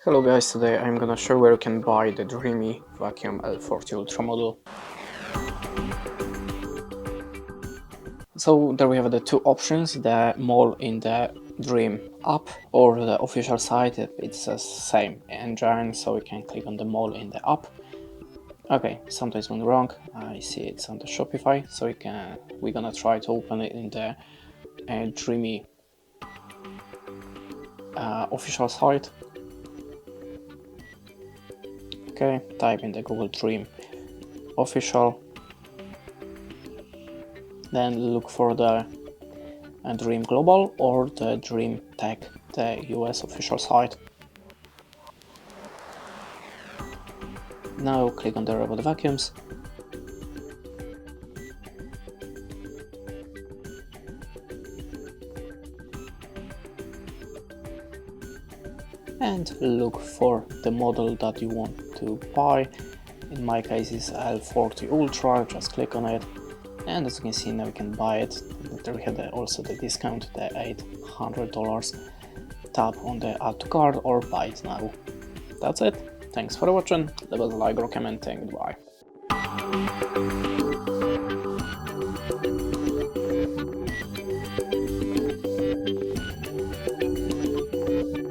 Hello guys, today I'm gonna show where you can buy the Dreame Vacuum L40 Ultra model. So there we have the two options, the mall in the Dreame app or the official site. It's the same engine, so we can click on the mall in the app. Okay, something's went wrong. I see it's on the Shopify, so we're gonna try to open it in the Dreame official site. Okay, type in the Google Dreame official, then look for the Dreame Global or the Dreame Tech, the US official site. Now click on the robot vacuums. And look for the model that you want to buy. In my case it's L40 Ultra, just click on it. And as you can see, now you can buy it. There we have also the discount, the $800. Tap on the add to cart or buy it now. That's it. Thanks for watching. Leave us a like or comment and goodbye.